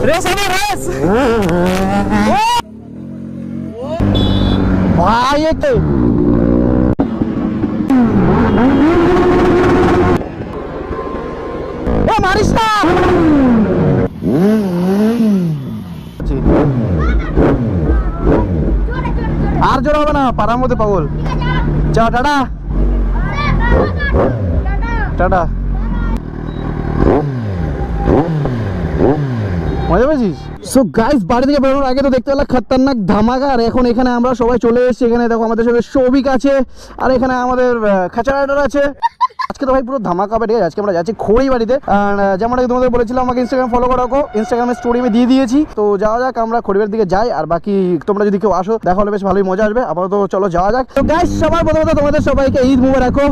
Race হবে race ভাই এতে মারিস না আর জোর হবে না পাড়ার মধ্যে পাগল চা টাটা টাটা মজা পেয়েছিস সো গাইস বাড়ি থেকে বেরোনোর আগে তো দেখতে পেলাম খতরনাক ধামাকা আর এখন এখানে আমরা সবাই চলে এসেছি এখানে দেখো আমাদের সাথে সৌভিক আছে আর এখানে আমাদের খাঁচারাডার আছে আজকে তো ভাই পুরো ধামাকা হবে ঠিক আছে আজকে আমরা যাচ্ছি খড়ি বাড়িতে আর যেমন তোমাদের বলেছিলাম আমাকে ইনস্টাগ্রাম ফলো করে রাখো ইনস্টাগ্রামে স্টোরি আমি দিয়ে দিয়েছি তো যাওয়া যাক আমরা খড়িবাড়ির দিকে যাই আর বাকি তোমরা যদি কেউ আসো দেখা হলে বেশ ভালোই মজা আসবে আপাতত চলো যাওয়া যাক তো গাইস সবার প্রথমত তোমাদের সবাইকে ঈদ মুবারক রাখো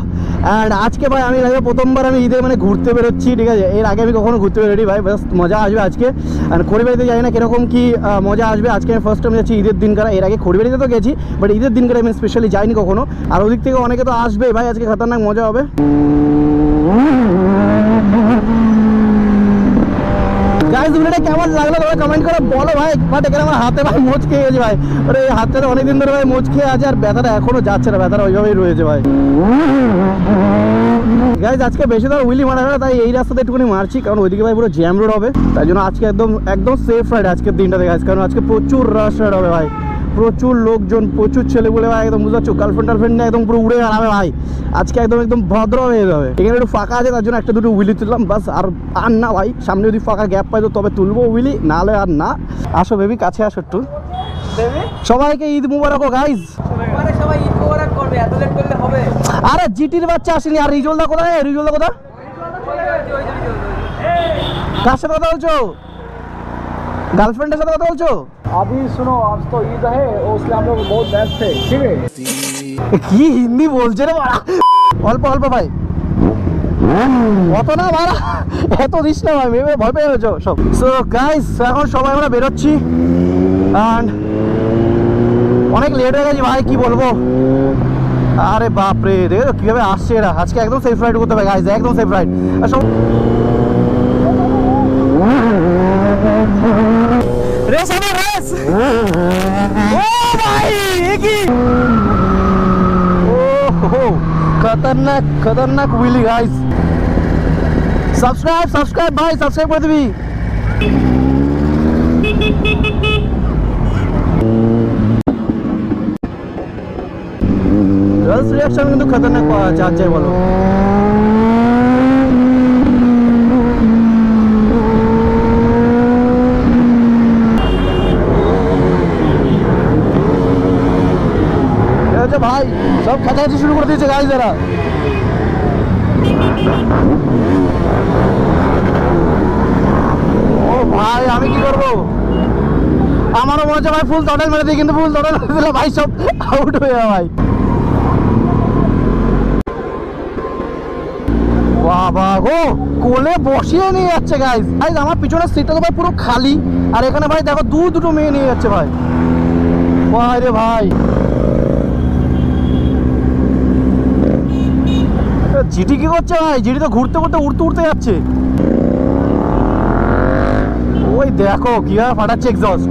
আর আজকে ভাই আমি প্রথমবার আমি ঈদে মানে ঘুরতে বেরোচ্ছি ঠিক আছে এর আগে আমি কখনো ঘুরতে বেরোনি ভাই বেশ মজা আসবে আজকে আর খড়িবাড়িতে যাই না কিরকম কি মজা আসবে আজকে আমি ফার্স্ট টাইম যাচ্ছি ঈদের দিন করা এর আগে খড়িবাড়িতে তো গেছি বাট ঈদের দিন করে আমি স্পেশালি যাইনি কখনো আর ওদিক থেকে অনেকে তো আসবে ভাই আজকে খতরনাক মজা হবে গাইস ভিডিওটা কেমন লাগলো তোমরা কমেন্ট করে বলো ভাই বাট এখানে আমার হাতে ভাই মোচ খেয়ে গেছে ভাই আরে এই হাতটা অনেকদিন ধরে ভাই মোচ খেয়ে আছে আর ব্যথাটা এখনো যাচ্ছে না ব্যথাটা ওইভাবেই রয়েছে ভাই গাইস আজকে বেশি ধর উইলি মারা হবে তাই এই রাস্তাতে একটুখানি মারছি কারণ ওইদিকে ভাই পুরো জ্যাম রোড হবে তাই জন্য আজকে একদম সেফ রাইড আজকের দিনটাতে গাইস কারণ আজকে প্রচুর রাশ রাইড হবে ভাই প্রচুর লোকজন প্রচুর ছেলেগুলো ভাই একদম বুঝতে পারছো গার্লফ্রেন্ড নিয়ে একদম পুরো উড়ে বেড়াবে ভাই আজকে একদম ভদ্র হয়ে যাবে এখানে একটু ফাঁকা আছে তার জন্য একটা দুটো উইলি তুললাম বাস আর না ভাই সামনে যদি ফাঁকা গ্যাপ পাই তো তবে তুলবো উইলি নাহলে আর না আসো বেবি কাছে আসো একটু সবাইকে ঈদ মুবারক গাইজ সবাই ঈদ মুবারক করবে এত লেট করলে হবে আরে জিটির বাচ্চা আসেনি আর রিজলদা কোথায় রিজলদা কোথায় কার সাথে কথা বলছো गर्लफ्रेंड के साथ কথা বলছো अभी सुनो आज तो ईद है और इसलिए हम लोग बहुत व्यस्त थे ठीक है কি হিন্দি বলছে রে বাড়া অল্প অল্প ভাই অত না বাড়া এত দিস না ভাই মেয়ে ভয় পেয়ে গেছো সব সো গাইস এখন সবাই আমরা বেরোচ্ছি এন্ড অনেক লেট হয়ে গেছে ভাই কি বলবো আরে বাপ রে দেখো কিভাবে আসছে এরা আজকে একদম সেফ রাইড করতে হবে গাইস একদম সেফ রাইড আর সব रेस है रेस ओ भाई ये की ओहो खतरनाक व्हीली गाइस सब्सक्राइब भाई सब्सक्राइब कर दिबी गर्ल्स रिएक्शन কিন্তু खतरनाक যাচ্ছে বলো भाई सब खचाखची शुरू कर दिए गाइस जरा ओ भाई আমি কি করব আমারও মনে হচ্ছে ভাই ফুল টটাল মেরে দিই কিন্তু ফুল টটাল মেরে দিলে ভাই সব আউট হয়ে যাবে ভাই বাবা গো কোলে বসিয়ে নিয়ে যাচ্ছে গাইস গাইস আমার পিছনের সিটটা তো ভাই পুরো খালি আর এখানে ভাই দেখো দুটো মেয়ে নিয়ে যাচ্ছে ভাই ভাই রে ভাই জিটি কি করছে ভাই জিটি তো ঘুরতে উড়তে যাচ্ছে ওই দেখো কিভাবে ফাটাচ্ছে এক্সস্ট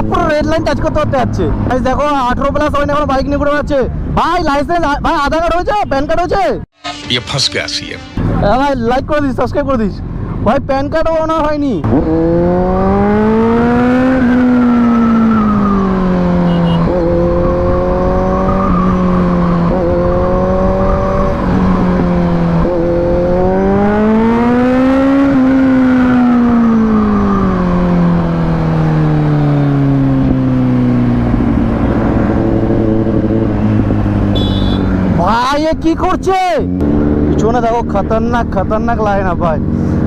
পুরো রেড লাইন টাচ করতে যাচ্ছে দেখো 18 প্লাস হয় না এখন বাইক নিয়ে ঘুরে বেড়াচ্ছে ভাই লাইসেন্স ভাই আধার কার্ড হয়েছে প্যান কার্ড হয়েছে ভাই লাইক করে দিস সাবস্ক্রাইব করে দিস ভাই প্যান কার্ডও ওনার হয়নি কি করছে পিছনে দেখো খতরনাক লাইন আপ ভাই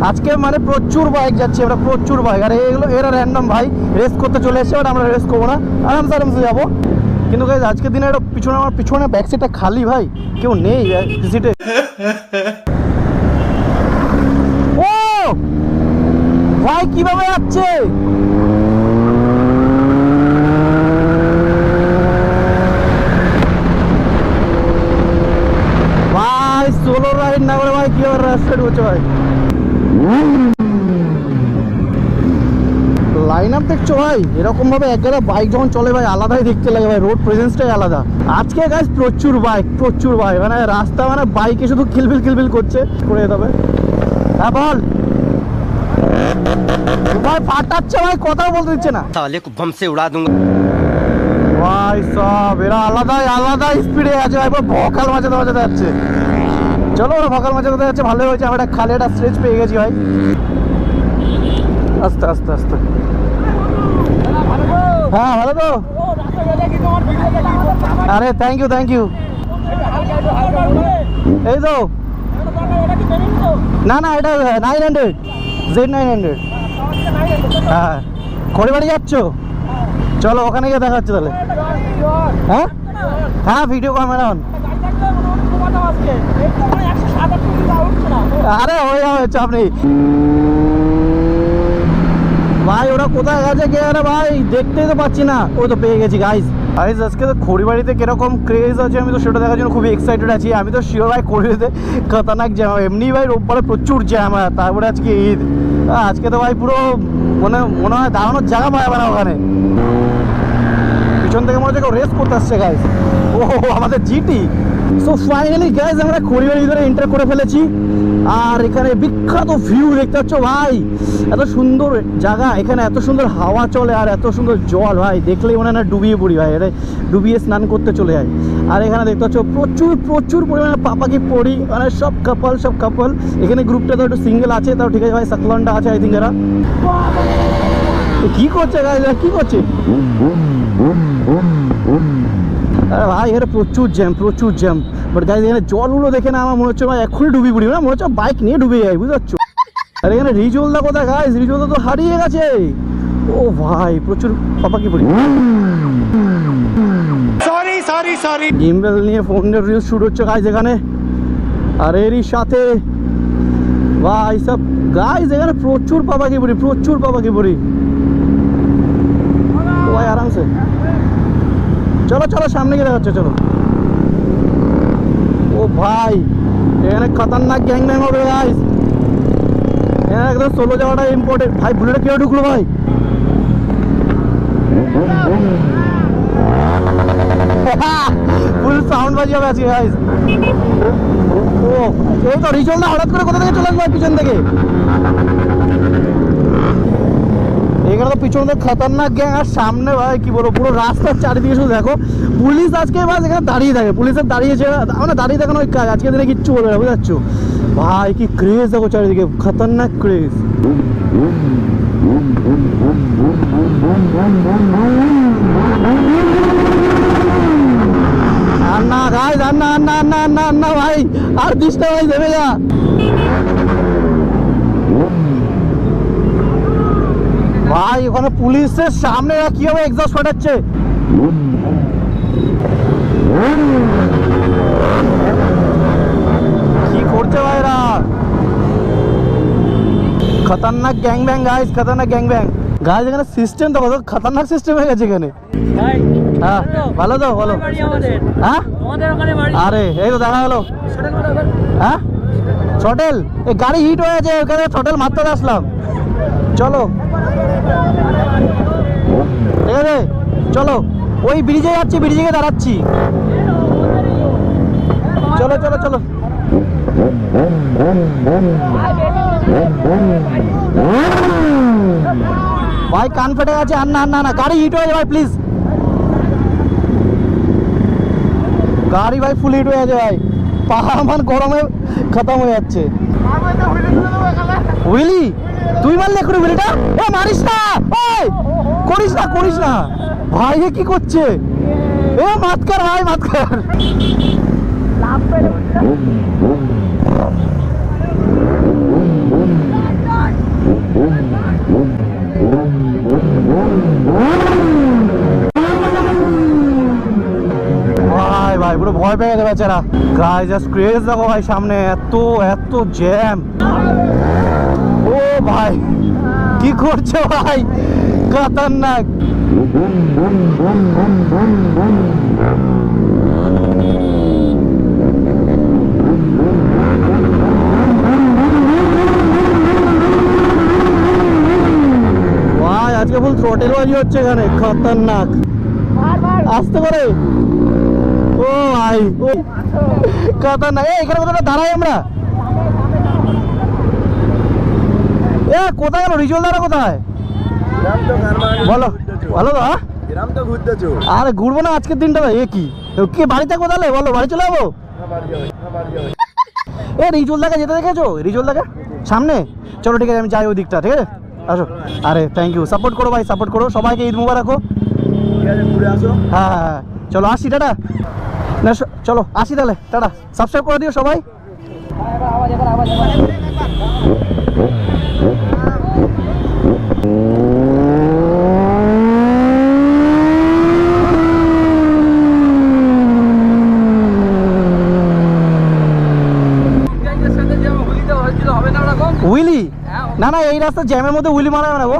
আজকে মানে প্রচুর বাইক যাচ্ছে আমরা প্রচুর বাইক আর এগুলো এরা র্যান্ডম ভাই রেস করতে চলে এসেছে বাট আমরা রেস করবো না আরামসে যাবো কিন্তু গাইস আজকের দিনে একটা আমার পিছনে ব্যাক সিটটা খালি ভাই কেউ নেই সিটে ও ভাই কিভাবে যাচ্ছে সোলো রাইড না করে ভাই কি আর রাস্তা হচ্ছে ভাই। লাইন আপ দেখছো ভাই, এরকম ভাবে এক জায়গায় বাইক যখন চলে ভাই আলাদাই দেখতে লাগে ভাই, রোড প্রেজেন্সটাই আলাদা। আজকে গাইস প্রচুর ভাই, মানে রাস্তা মানে বাইকে শুধু খিলবিল করছে করে যেতে হবে। হ্যাঁ বল ভাই, ফাটাচ্ছে ভাই, কথাও বলতে দিচ্ছে না। साले को बम से उड़ा दूंगा। ভাই সব এরা আলাদা স্পিডে আছে ভাই, পুরো ভকাল মাঝাতে যাচ্ছে। চলো ওরা ভকাল মাঝাতে যাচ্ছে, ভালোই হয়েছে, আমরা একটা খালে একটা স্ট্রেচ পেয়ে গেছি ভাই। আস্তে হ্যাঁ ভালো তো। আরে থ্যাংক ইউ। এই তো না এটা 900 Z900। হ্যাঁ খড়িবাড়ি যাচ্ছ, চলো ওখানে গিয়ে দেখা হচ্ছে তাহলে। হ্যাঁ ভিডিও ক্যামেরা অন। আরে হয়ে যাবে, চাপ নেই ভাই। ওরা কোথায় গেছে কে আরে ভাই, দেখতেই তো পাচ্ছি না। ওই তো পেয়ে গেছি গাইজ। আজকে তো খড়িবাড়িতে কিরকম ক্রেজ আছে আমি তো সেটা দেখার জন্য খুবই এক্সাইটেড আছি। আমি তো শিওর ভাই খড়িবাড়িতে খতরনাক জ্যাম, এমনি ভাই রোববারে প্রচুর জ্যাম হয়, তারপরে আজকে ঈদ। আজকে তো ভাই পুরো মনে হয় দাঁড়ানোর জায়গা পাবে না ওখানে। পিছন থেকে মনে হচ্ছে কেউ রেস করতে আসছে গাইজ। ও আমাদের জিটি। সো ফাইনালি গাইজ আমরা খড়িবাড়ির ভিতরে এন্টার করে ফেলেছি। আর এখানে বিখ্যাত ভিউ দেখতে পাচ্ছ ভাই, এত সুন্দর জায়গা, এখানে এত সুন্দর হাওয়া চলে আর এত সুন্দর জল ভাই, দেখলেই মনে হয় না ডুবিয়ে পড়ি ভাই, এটা ডুবিয়ে স্নান করতে চলে যায়। আর এখানে দেখতে পাচ্ছ প্রচুর পরিমাণে পাপাকি পড়ি, মানে সব কাপল। এখানে গ্রুপটা তো একটু সিঙ্গেল আছে, তাও ঠিক আছে ভাই, সাকলনটা আছে আই থিঙ্ক। এরা কি করছে গাইজ, কি করছে? আরে ভাই এখানে প্রচুর জ্যাম। বাট গাইজ এখানে জলগুলো দেখে না আমার মনে হচ্ছে ভাই এক্ষুনি ডুবি পড়ি, না মনে হচ্ছে বাইক নিয়ে ডুবে যাই, বুঝতে পারছো? আর এখানে রিজলদা কোথায় গাইজ? রিজলদা তো হারিয়ে গেছে। ও ভাই প্রচুর পাপাকি পড়ি। সরি গিম্বেল নিয়ে ফোনের রিলস শুট হচ্ছে গাইজ এখানে। আর এরই সাথে ভাই সব গাইজ এখানে প্রচুর পাপাকি পড়ি। ভাই আরামসে চলো সামনে গিয়ে দেখাচ্ছে, চলো। ও ভাই এখানে খতরনাক গ্যাং হবে গাইস, এখানে একদম সোলো যাওয়াটা ইম্পর্টেন্ট। ভাই বুলেটে কেউ ঢুকলো ভাই, ফুল সাউন্ড বাজিয়ে হবে আজকে গাইস। ও এই তো রিজলদা হঠাৎ করে কোথা থেকে চলে আসবে পিছন থেকে। এখানে তো পিছনে খতরনাক গ্যাং, আর সামনে ভাই কি বলবো, পুরো রাস্তার চারিদিকে শুধু দেখো পুলিশ। আজকে বাস এখানে দাঁড়িয়ে থাকে, পুলিশের দাঁড়িয়েছে, মানে দাঁড়িয়ে থাকানো ওই কাজ, আজকে দিনে কিচ্ছু বলবে না, বুঝতে পারছো ভাই? কি ক্রেজ দেখো চারিদিকে, খতরনাক ক্রেজ। আর না গাইজ, আর না ভাই, আর দিসটা ভাই দেবে যা। ভাই ওখানে পুলিশের সামনে কিভাবে এক্সস্ট ফাটাচ্ছে, কি করছে ভাইরা? খতরনাক গ্যাং ব্যাং গাইজ, এখানে সিস্টেম তো কত খতরনাক সিস্টেম হয়ে গেছে এখানে। হ্যাঁ ভালো তো, বলো। হ্যাঁ আরে এই তো দেখা হলো। হ্যাঁ হোটেল, এই গাড়ি হিট হয়ে আছে, ওখানে হোটেল মারতে আসলাম। চলো ঠিক আছে, চলো ওই ব্রিজে যাচ্ছি, ব্রিজে গিয়ে দাঁড়াচ্ছি। চলো ভাই কান ফেটে গেছে, আর না গাড়ি হিট হয়ে যায় ভাই, প্লিজ। গাড়ি ভাই ফুল হিট হয়ে আছে ভাই, পাহাড় মান গরমে খতম হয়ে যাচ্ছে। উইলি তুই মারলে এখন উইলিটা? এ মারিস না, ওই করিস না ভাই, এ কি করছে? এ মাত কর ভাই, মাত কর। ভাই পুরো ভয় পেয়ে গেছে বেচারা। গাইস জাস্ট ক্রেজ দেখো ভাই, সামনে এত জ্যাম। ও ভাই কি করছে ভাই, খতরনাক। আটেলবাজি হচ্ছে এখানে খতরনাক। আসতে পারে ও ভাই ও খতরনাক। এখানে কোথাও দাঁড়াই আমরা। কোথায় গেল রিজল দাঁড়া কোথায় বলো ভালো তো? আরে ঘুরবো না আজকের দিনটা ভাই। কি বাড়ি থাকবো তাহলে বলো, বাড়ি চলে যাবো। রিজল দাকে যেতে দেখেছো? রিজল দাকে সামনে। চলো ঠিক আছে আমি যাই ওই দিকটা, ঠিক আছে আসো। আরে থ্যাংক ইউ, সাপোর্ট করো ভাই, সাপোর্ট করো সবাইকে। ঈদ মুবারক হোক। হ্যাঁ হ্যাঁ চলো আসি, টাটা। না চলো আসি তাহলে, টাটা। সাবস্ক্রাইব করে দিও সবাই। উইলি না না, এই রাস্তা জ্যামের মধ্যে উইলি মারা যাবে না গো।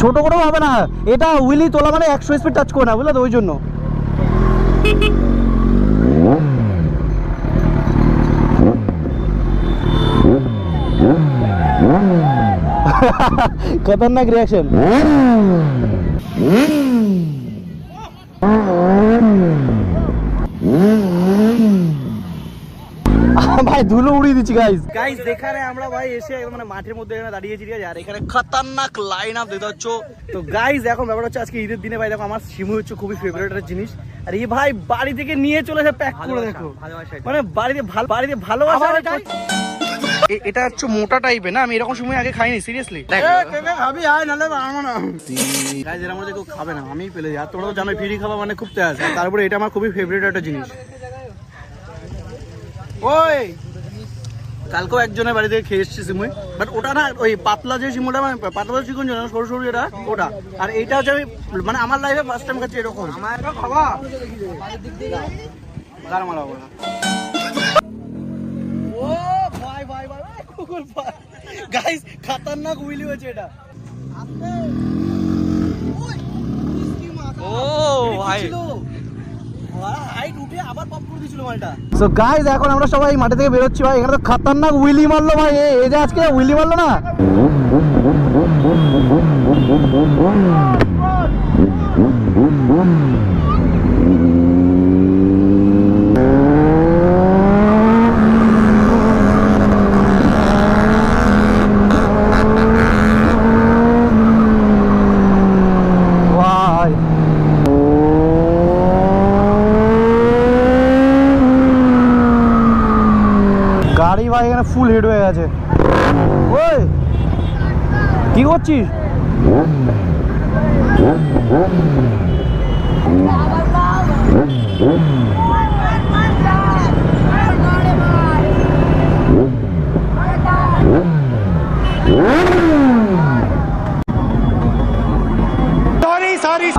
ছোট করেও হবে না, এটা উইলি তোলা মানে 100 স্পিড টাচ করে না, বুঝলে তো, ওই জন্য। খতরনাক রিয়াকশন। ভাই ধুলো উড়িয়ে দিচ্ছি গাইস। এখানে আমরা ভাই এসে মানে মাঠের মধ্যে এখানে দাঁড়িয়েছি, ঠিক আছে। আর এখানে খতরনাক লাইন আপ দেখতে পাচ্ছ। তো গাইস এখন ব্যাপার হচ্ছে আজকে ঈদের দিনে ভাই দেখো আমার শিমু হচ্ছে খুবই ফেভারিট একটা জিনিস। আর এই ভাই বাড়ি থেকে নিয়ে চলে এসে প্যাক করে দেখো, মানে বাড়িতে ভালোবাসা। এটা হচ্ছে মোটা টাইপের না, আমি এরকম সময় আগে খাইনি সিরিয়াসলি। খাবি আয় নালে গাইস এর মধ্যে কেউ খাবে না, আমিই পেলে যাই। আর তোমরা তো জানোই ফ্রি খাওয়া মানে খুব তেজ। তারপরে এটা আমার খুবই ফেভারিট একটা জিনিস। ওই কালকেও একজনের বাড়ি থেকে খেয়ে এসছি সিমুই, বাট ওটা না ওই পাতলা যে সিমুটা, মানে পাতলা চিকন যেন সরু সরু যেটা ওটা। আর এইটা হচ্ছে আমি মানে আমার লাইফে ফার্স্ট টাইম খাচ্ছি এরকম। খাবা গার মারা বলা। ও ভাই ভাই ভাই কুকুর ভাই গাইস খতরনাক উইলি হয়েছে এটা। ও ভাই সো গাইস এখন আমরা সবাই মাঠে থেকে বেরোচ্ছি ভাই। এখানে তো খতরনাক উইলি মারলো ভাই, এই যে আজকে উইলি মারলো না। গাড়ি ভাই এখানে ফুল হেড হয়ে গেছে। ওই কি করছিস?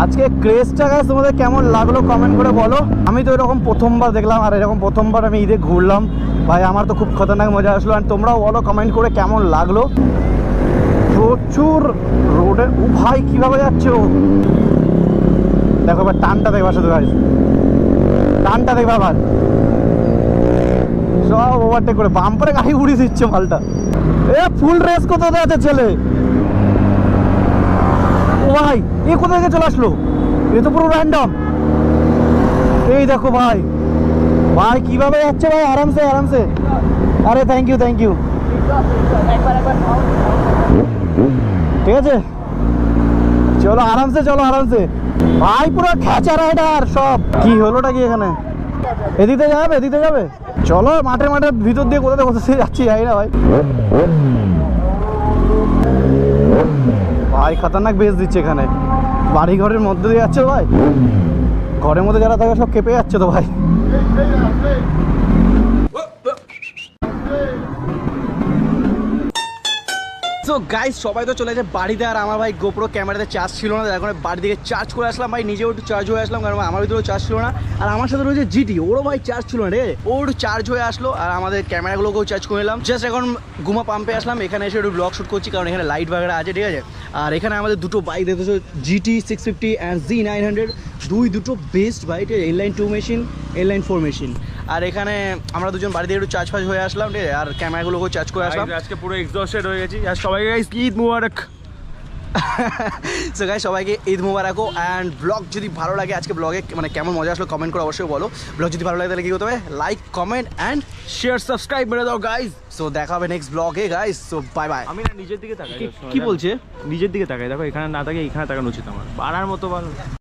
আজকে ক্রেজটা গাইস তোমাদের কেমন লাগলো কমেন্ট করে বলো। আমি তো এরকম প্রথমবার দেখলাম, আর এরকম প্রথমবার আমি ঈদে ঘুরলাম ভাই। আমার তো খুব খতরনাক মজা আসলো। আর তোমরাও বলো কমেন্ট করে কেমন লাগলো। প্রচুর রোডে ও ভাই কিভাবে যাচ্ছে ও, দেখো এবার টানটা দেখবা শুধু গাইস, টানটা দেখবা আবার। সব ওভারটেক করে বাম্পারে গাড়ি উড়িয়ে দিচ্ছে মালটা। এ ফুল রেস কোথাতে আছে ছেলে। ও ভাই এ কোথা থেকে চলে আসলো? এ তো পুরো র্যান্ডম। এই দেখো ভাই ভাই কিভাবে যাচ্ছে ভাই, আরামসে আরামসে। আরে থ্যাংক ইউ থ্যাংক ইউ, ঠিক আছে চলো আরামসে, চলো আরামসে ভাই। পুরো খেঁচা রাইডার সব। কি হলোটা কি এখানে? এদিকে যাবে, এদিকে যাবে। চলো মাঠের ভিতর দিয়ে কোথাতে কোথাতে যাচ্ছি যাই না ভাই। ভাই খতরনাক বেস দিচ্ছে এখানে, বাড়ি ঘরের মধ্যে দিয়ে যাচ্ছে ভাই। ঘরের মধ্যে যারা থাকে সব কেঁপে যাচ্ছে তো ভাই। সো গাইস সবাই তো চলে যায় বাড়িতে। আর আমার ভাই গোপ্রো ক্যামেরাতে চার্জ ছিল না, এখন বাড়ি থেকে চার্জ করে আসলাম ভাই। নিজেও একটু চার্জ হয়ে আসলাম, কারণ আমার ভিতরেও চার্জ ছিল না। আর আমার সাথে রয়েছে জিটি, ওরও ভাই চার্জ ছিল না, ঠিক আছে। ওর চার্জ হয়ে আসলো। আর আমাদের ক্যামেরাগুলোকেও চার্জ করে নিলাম। জাস্ট এখন গুমা পাম্পে আসলাম, এখানে এসে একটু ব্লগ শ্যুট করছি, কারণ এখানে লাইট বাগেরা আছে, ঠিক আছে। আর এখানে আমাদের দুটো বাইক দেখতেছো, GT 650 অ্যান্ড Z900, দুটো best bike, inline 2 machine, inline 4 machine. আর এখানে আমরা দুজন বাড়িতে একটু চার্জ ফাজ হয়ে আসলাম, ঠিক আছে। আর ক্যামেরাগুলোকেও চার্জ করে আসলাম। আজকে পুরো এক্সস্টেড হয়ে গেছি। আর সবাইকে ঈদ মুবারক। সো গাইস সবাইকে ঈদ মুবারক অ্যান্ড ব্লগ যদি ভালো লাগে আজকে ব্লগে মানে কেমন মজা আসলো কমেন্ট করে অবশ্যই বলো। ব্লগ যদি ভালো লাগে তাহলে কী করতে হবে, like comment and share subscribe করে দাও গাইস। সো দেখা হবে নেক্সট ব্লগে গাইস। So bye bye. আমি না নিজের দিকে তাকাই, কি বলছে? নিজের দিকে তাকাই, দেখো এখানে না তাকাই এখানে তাকানো উচিত আমার, পাড়ার মতো ভালো।